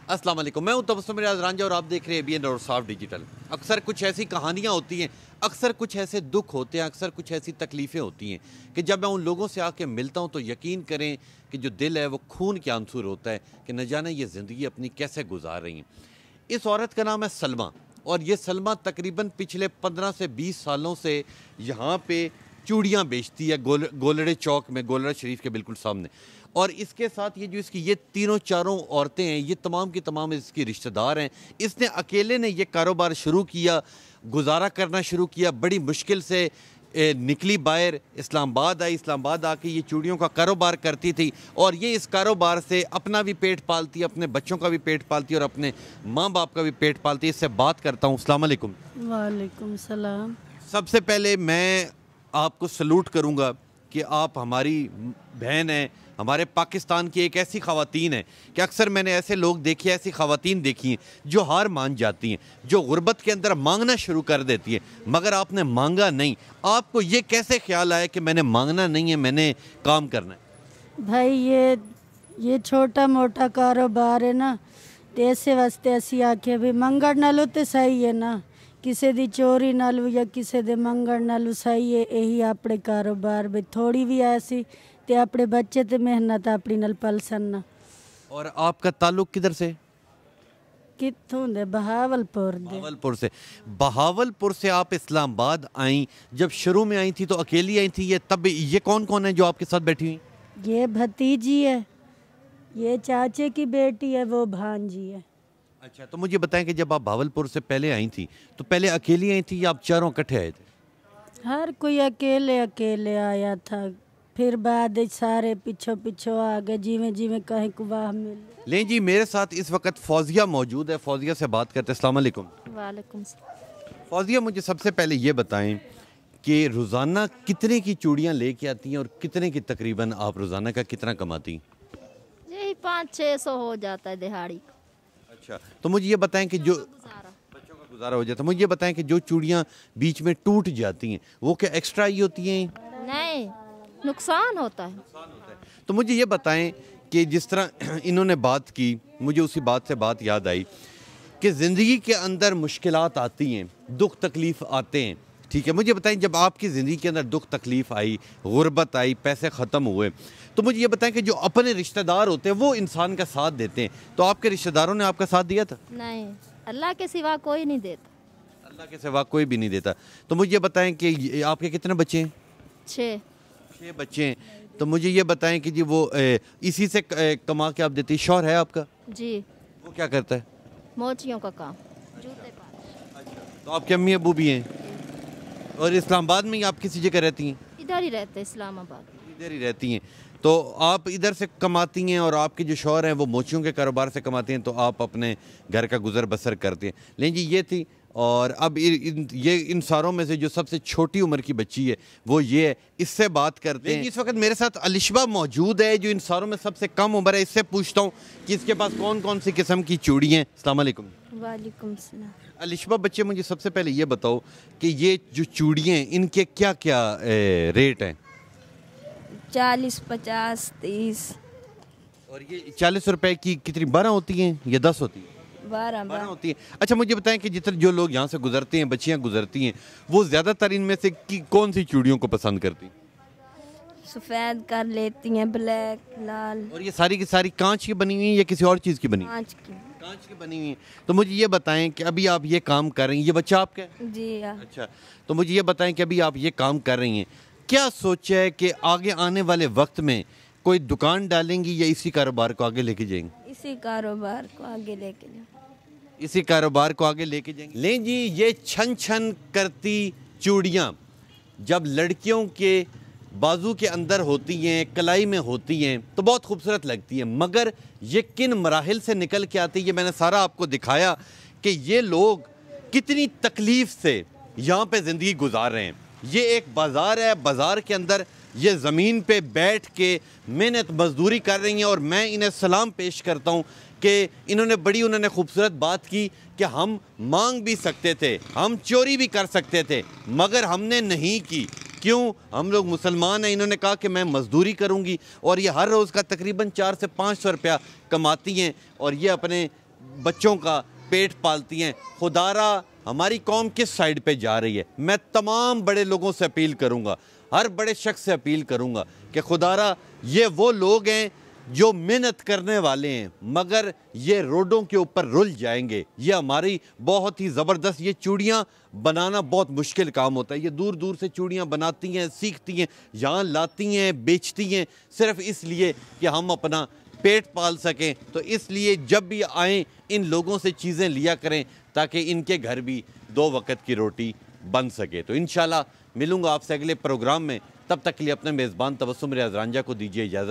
अस्सलाम वालेकुम, मैं हूं तबस्सुम रियाज रांझा और आप देख रहे हैं ABN और साफ डिजिटल। अक्सर कुछ ऐसी कहानियां होती हैं, अक्सर कुछ ऐसे दुख होते हैं, अक्सर कुछ ऐसी तकलीफ़ें होती हैं कि जब मैं उन लोगों से आके मिलता हूं तो यकीन करें कि जो दिल है वो खून के आंसू होता है कि न जाने ये ज़िंदगी अपनी कैसे गुजार रही हैं। इस औरत का नाम है सलमा और ये सलमा तकरीबन पिछले 15 से 20 सालों से यहाँ पे चूड़ियाँ बेचती है गोलड़े चौक में, गोलड़ा शरीफ के बिल्कुल सामने। और इसके साथ ये जो इसकी ये तीनों चारों औरतें हैं, ये तमाम की तमाम इसकी रिश्तेदार हैं। इसने अकेले ने ये कारोबार शुरू किया, गुजारा करना शुरू किया, बड़ी मुश्किल से निकली बाहर, इस्लामाबाद आई, इस्लामाबाद आके ये चूड़ियों का कारोबार करती थी और ये इस कारोबार से अपना भी पेट पालती है, अपने बच्चों का भी पेट पालती है और अपने माँ बाप का भी पेट पालती है। इससे बात करता हूँ। अस्सलाम वालेकुम। वालेकुम सलाम। सबसे पहले मैं आपको सलूट करूँगा कि आप हमारी बहन हैं, हमारे पाकिस्तान की एक ऐसी ख़वातीन है कि अक्सर मैंने ऐसे लोग देखे, ऐसी ख़वातीन देखी हैं जो हार मान जाती हैं, जो गुर्बत के अंदर मांगना शुरू कर देती है, मगर आपने मांगा नहीं। आपको ये कैसे ख्याल आया कि मैंने मांगना नहीं है, मैंने काम करना है? भाई ये छोटा मोटा कारोबार है ना, तो ऐसे वास्ते असी आखे भी मंगण नालों तो सही है ना, किसी दी चोरी नालों या किसी दे मंगण नालों सही है। यही अपने कारोबार भी थोड़ी भी ऐसी ते अपने बच्चे ते मेहनत अपनी नल पलसन ना। और आपका ताल्लुक किधर से? कित्थों दे? बहावलपुर दे। बहावलपुर से। बहावलपुर से आप इस्लामाबाद आई, जब शुरू में आई थी तो अकेली आई थी ये? तब ये कौन कौन है जो आपके साथ बैठी हुई? ये भतीजी है, ये चाचे की बेटी है, वो भांजी है। अच्छा, तो मुझे बताएं कि जब आप बहावलपुर से पहले आई थी तो पहले अकेली आई थी या आप चारों इकट्ठे आए थे? हर कोई अकेले अकेले आया था, फिर बाद सारे पिछो पिछो आ गए, जिमें जिमें कहीं को वाह मिल। लें जी, मेरे साथ इस वक्त फौजिया मौजूद है, फौजिया से बात करते हैं। अस्सलाम वालेकुम। वालेकुम। फौजिया, मुझे सबसे पहले ये बताएं कि रोज़ाना कितने की चूड़ियाँ लेके आती हैं और कितने की तकरीबन आप रोज़ाना का कितना कमाती? यही 500-600 हो जाता है दिहाड़ी। अच्छा, तो मुझे ये बताएं कि जो बच्चों का गुजारा हो जाता है, मुझे ये बताएं कि जो चूड़ियाँ बीच में टूट जाती हैं वो क्या एक्स्ट्रा ही होती हैं? नहीं, नुकसान होता है। तो मुझे ये बताएं कि जिस तरह इन्होंने बात की, मुझे उसी बात से बात याद आई कि ज़िंदगी के अंदर मुश्किलात आती हैं, दुख तकलीफ़ आते हैं, ठीक है। मुझे बताएं जब आपकी ज़िंदगी के अंदर दुख तकलीफ़ आई, गुर्बत आई, पैसे ख़त्म हुए, तो मुझे ये बताएं कि जो अपने रिश्तेदार होते हैं वो इंसान का साथ देते हैं, तो आपके रिश्तेदारों ने आपका साथ दिया था? नहीं, अल्लाह के सिवा कोई नहीं देता। अल्लाह के सिवा कोई भी नहीं देता। तो मुझे ये बताएं कि आपके कितने बच्चे हैं? 6 बच्चे हैं। तो मुझे ये बताएं कि जी वो इसी से कमा के आप देती? शौहर है आपका? जी, वो क्या करता है? मोचियों का काम, जूते पालिश। तो आपके अम्मी अबू भी हैं? और इस्लामाबाद में ही आप किसी जगह रहती हैं? इधर ही रहते, इस्लामाबाद। इधर ही रहती हैं। तो आप इधर से कमाती हैं और आपके जो शौहर हैं वो मोचियों के कारोबार से कमाते हैं, तो आप अपने घर का गुजर बसर करते हैं। लेकिन जी ये थी। और अब इन सारों में से जो सबसे छोटी उम्र की बच्ची है वो ये है, इससे बात करते हैं। इस वक्त मेरे साथ अलिशबा मौजूद है जो इन सारों में सबसे कम उम्र है। इससे पूछता हूँ कि इसके पास कौन कौन सी किस्म की चूड़ी हैं। अस्सलाम वालेकुम। वालेकुम सलाम। अलिशबा, बच्चे मुझे सबसे पहले ये बताओ कि ये जो चूड़ियाँ हैं इनके क्या क्या रेट हैं? 40, 50, 30। और ये 40 रुपए की कितनी 12 होती हैं या 10 होती हैं? 12 होती हैं। अच्छा, मुझे बताएं कि जितने जो लोग यहाँ से गुजरते हैं, बच्चियाँ गुजरती हैं, वो ज़्यादातर इनमें से कौन सी चूड़ियों को पसंद करती हैं? सफ़ेद कर लेती हैं, ब्लैक, लाल। और ये सारी की सारी कांच की बनी हुई हैं या किसी और चीज़ की बनी हुई? कांच की बनी हुई हैं। तो मुझे ये बताएं कि अभी आप ये काम कर रही हैं, ये बच्चा आपका है? जी हाँ। अच्छा, तो मुझे ये बताएं कि अभी आप ये काम कर रही हैं, क्या सोचा है कि आगे आने वाले वक्त में कोई दुकान डालेंगी या इसी कारोबार को आगे लेके जाएंगी? इसी कारोबार को आगे लेके जाओ। इसी कारोबार को आगे लेके जाएंगे। लें जी, ये छन छन करती चूड़ियाँ जब लड़कियों के बाजू के अंदर होती हैं, कलाई में होती हैं, तो बहुत खूबसूरत लगती हैं, मगर ये किन मराहिल से निकल के आती है ये मैंने सारा आपको दिखाया कि ये लोग कितनी तकलीफ़ से यहाँ पे ज़िंदगी गुजार रहे हैं। ये एक बाज़ार है, बाज़ार के अंदर ये ज़मीन पे बैठ के मेहनत मजदूरी कर रही हैं और मैं इन्हें सलाम पेश करता हूँ कि उन्होंने खूबसूरत बात की कि हम मांग भी सकते थे, हम चोरी भी कर सकते थे, मगर हमने नहीं की। क्यों? हम लोग मुसलमान हैं। इन्होंने कहा कि मैं मजदूरी करूंगी और ये हर रोज़ का तकरीबन 400 से 500 रुपया कमाती हैं और ये अपने बच्चों का पेट पालती हैं। खुदारा हमारी कौम किस साइड पे जा रही है? मैं तमाम बड़े लोगों से अपील करूंगा, हर बड़े शख्स से अपील करूंगा कि खुदारा ये वो लोग हैं जो मेहनत करने वाले हैं मगर ये रोडों के ऊपर रुल जाएंगे। ये हमारी बहुत ही ज़बरदस्त, ये चूड़ियाँ बनाना बहुत मुश्किल काम होता है। ये दूर दूर से चूड़ियाँ बनाती हैं, सीखती हैं, यहाँ लाती हैं, बेचती हैं, सिर्फ इसलिए कि हम अपना पेट पाल सकें। तो इसलिए जब भी आएँ इन लोगों से चीज़ें लिया करें ताकि इनके घर भी 2 वक्त की रोटी बन सके। तो इंशाल्लाह मिलूँगा आपसे अगले प्रोग्राम में। तब तक के लिए अपने मेज़बान तबस्सुम रियाज रांझा को दीजिए इजाज़त।